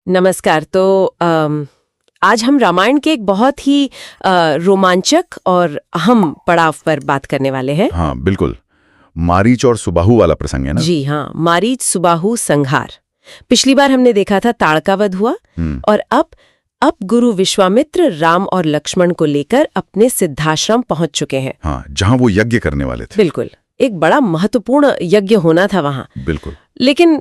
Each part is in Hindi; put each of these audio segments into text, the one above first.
नमस्कार। तो आज हम रामायण के एक बहुत ही रोमांचक और अहम पड़ाव पर बात करने वाले हैं। हाँ बिल्कुल। मारीच और सुबाहु वाला प्रसंग है ना। जी हाँ, मारीच सुबाहु संहार। पिछली बार हमने देखा था ताड़का वध हुआ और अब गुरु विश्वामित्र राम और लक्ष्मण को लेकर अपने सिद्धाश्रम पहुंच चुके हैं। हाँ, जहाँ वो यज्ञ करने वाले थे। बिल्कुल, एक बड़ा महत्वपूर्ण यज्ञ होना था वहां। बिल्कुल। लेकिन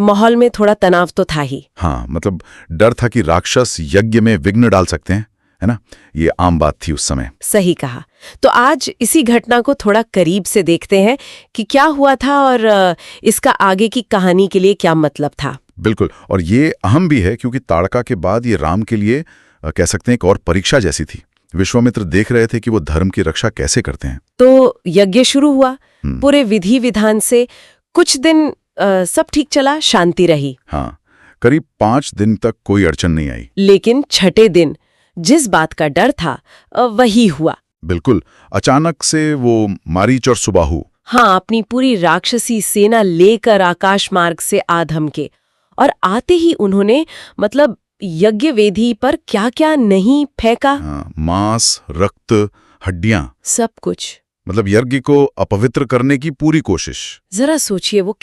माहौल में थोड़ा तनाव तो था ही। हाँ, मतलब डर था कि राक्षस यज्ञ में विघ्न डाल सकते हैं, है ना। ये आम बात थी उस समय। सही कहा। तो आज इसी घटना को थोड़ा करीब से देखते हैं कि क्या हुआ था और इसका आगे की कहानी के लिए क्या मतलब था। बिल्कुल, और ये अहम भी है क्योंकि ताड़का के बाद ये राम के लिए कह सकते हैं एक और परीक्षा जैसी थी। विश्वामित्र देख रहे थे कि वो धर्म की रक्षा कैसे करते हैं। तो यज्ञ शुरू हुआ पूरे विधि विधान से। कुछ दिन सब ठीक चला, शांति रही। हाँ, करीब 5 दिन तक कोई अड़चन नहीं आई। लेकिन छठे दिन जिस बात का डर था वही हुआ। बिल्कुल, अचानक से वो मारीच और सुबाहु अपनी पूरी राक्षसी सेना लेकर आकाश मार्ग से आ धमके। और आते ही उन्होंने मतलब यज्ञ वेदी पर क्या क्या नहीं फेंका। मांस, रक्त, हड्डियां, सब कुछ। मतलब यज्ञ को अपवित्र करने की पूरी कोशिश। जरा सोचिए वो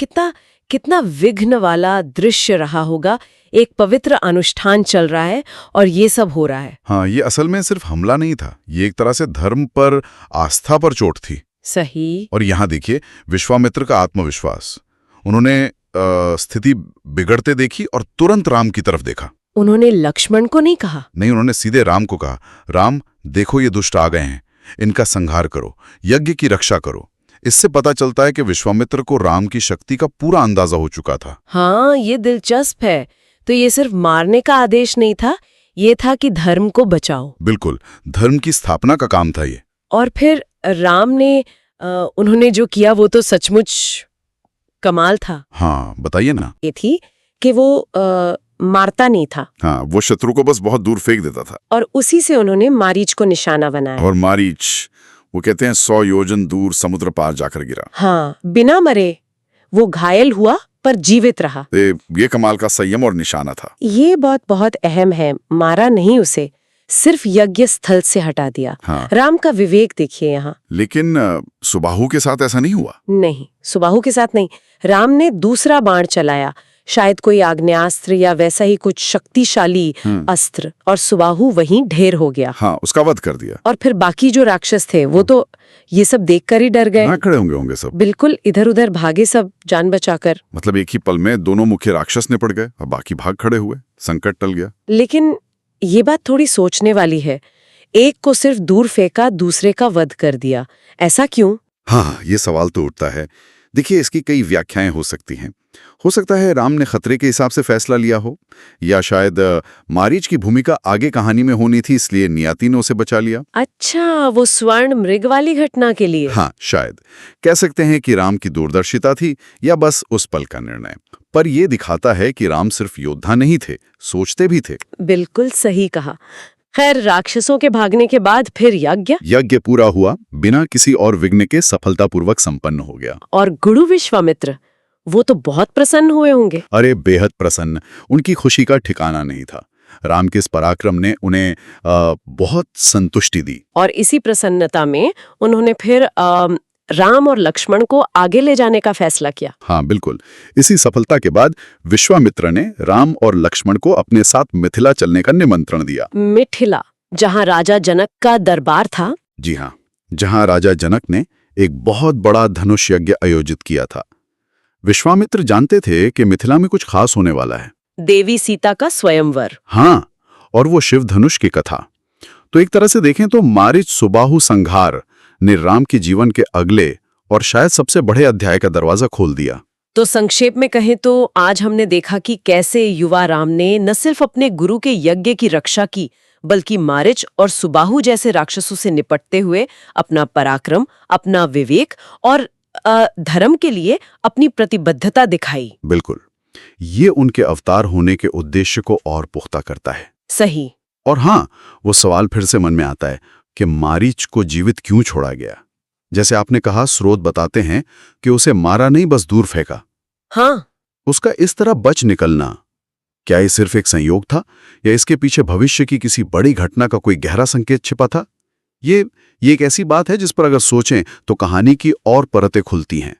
कितना विघ्न वाला दृश्य रहा होगा। एक पवित्र अनुष्ठान चल रहा है और ये सब हो रहा है। हाँ, ये असल में सिर्फ हमला नहीं था, ये एक तरह से धर्म पर, आस्था पर चोट थी। सही। और यहाँ देखिए विश्वामित्र का आत्मविश्वास। उन्होंने स्थिति बिगड़ते देखी और तुरंत राम की तरफ देखा। उन्होंने लक्ष्मण को नहीं कहा? नहीं, उन्होंने सीधे राम को कहा, राम देखो ये दुष्ट आ गए हैं, इनका संहार करो, यज्ञ की रक्षा करो। इससे पता चलता है कि विश्वामित्र को राम की शक्ति का पूरा अंदाजा हो चुका था। हाँ, ये दिलचस्प है। तो ये सिर्फ मारने का आदेश नहीं था, ये था कि धर्म को बचाओ। बिल्कुल, धर्म की स्थापना का काम था ये। और फिर राम ने उन्होंने जो किया वो तो सचमुच कमाल था। हाँ, बताइए ना। ये थी कि वो मारता नहीं था। हाँ, वो शत्रु को बस बहुत दूर फेंक देता था। और उसी से उन्होंने मारीच को निशाना बनाया। और मारीच, वो कहते हैं 100 योजन दूर समुद्र पार जाकर गिरा। हाँ, बिना मरे। वो घायल हुआ पर जीवित रहा। ये कमाल का संयम और निशाना था। ये बात बहुत अहम है। मारा नहीं उसे, सिर्फ यज्ञ स्थल से हटा दिया। हाँ। राम का विवेक देखिए यहाँ। लेकिन सुबाहु के साथ ऐसा नहीं हुआ। नहीं, सुबाहु के साथ नहीं। राम ने दूसरा बाण चलाया, शायद कोई आग्नेयास्त्र या वैसा ही कुछ शक्तिशाली अस्त्र, और सुबाहु वहीं ढेर हो गया। हाँ, उसका वध कर दिया। और फिर बाकी जो राक्षस थे वो तो ये सब देखकर ही डर गए। खड़े होंगे सब। बिल्कुल, इधर उधर भागे सब जान बचाकर। मतलब एक ही पल में दोनों मुख्य राक्षस निपट गए और बाकी भाग खड़े हुए। संकट टल गया। लेकिन ये बात थोड़ी सोचने वाली है। एक को सिर्फ दूर फेंका, दूसरे का वध कर दिया। ऐसा क्यों? हाँ, ये सवाल तो उठता है। देखिए, इसकी कई व्याख्याएं हो सकती हैं। हो सकता है राम ने खतरे के हिसाब से फैसला लिया हो, या शायद मारीच की भूमिका आगे कहानी में होनी थी, इसलिए नियति ने उसे बचा लिया। अच्छा, वो स्वर्ण मृग वाली घटना के लिए। हाँ, शायद कह सकते हैं कि राम की दूरदर्शिता थी या बस उस पल का निर्णय। पर यह दिखाता है कि राम सिर्फ योद्धा नहीं थे, सोचते भी थे। बिल्कुल सही कहा। खैर, राक्षसों के भागने के बाद फिर यज्ञ पूरा हुआ, बिना किसी और विघ्न के सफलतापूर्वक संपन्न हो गया। और गुरु विश्वामित्र, वो तो बहुत प्रसन्न हुए होंगे। अरे बेहद प्रसन्न। उनकी खुशी का ठिकाना नहीं था। राम के इस पराक्रम ने उन्हें बहुत संतुष्टि दी। और इसी प्रसन्नता में उन्होंने फिर राम और लक्ष्मण को आगे ले जाने का फैसला किया। हाँ बिल्कुल। इसी सफलता के बाद विश्वामित्र ने राम और लक्ष्मण को अपने साथ मिथिला चलने का निमंत्रण दिया। मिथिला, जहाँ राजा जनक का दरबार था। जी हाँ, जहाँ राजा जनक ने एक बहुत बड़ा धनुष यज्ञ आयोजित किया था। विश्वामित्र जानते थे कि मिथिला में कुछ खास होने वाला है। देवी सीता का स्वयंवर। हाँ, और वो शिव धनुष की कथा। तो एक तरह से देखें तो मारीच सुबाहु संहार ने राम के जीवन के अगले और शायद सबसे बड़े अध्याय का दरवाजा खोल दिया। तो संक्षेप में कहें तो आज हमने देखा कि कैसे युवा राम ने न सिर्फ अपने गुरु के यज्ञ की रक्षा की, बल्कि मारीच और सुबाहु जैसे राक्षसों से निपटते हुए अपना पराक्रम, अपना विवेक और धर्म के लिए अपनी प्रतिबद्धता दिखाई। बिल्कुल, ये उनके अवतार होने के उद्देश्य को और पुख्ता करता है। सही। और हाँ, वो सवाल फिर से मन में आता है कि मारीच को जीवित क्यों छोड़ा गया। जैसे आपने कहा, स्रोत बताते हैं कि उसे मारा नहीं, बस दूर फेंका। हाँ, उसका इस तरह बच निकलना क्या ये सिर्फ एक संयोग था या इसके पीछे भविष्य की किसी बड़ी घटना का कोई गहरा संकेत छिपा था? ये एक ऐसी बात है जिस पर अगर सोचें तो कहानी की और परतें खुलती हैं।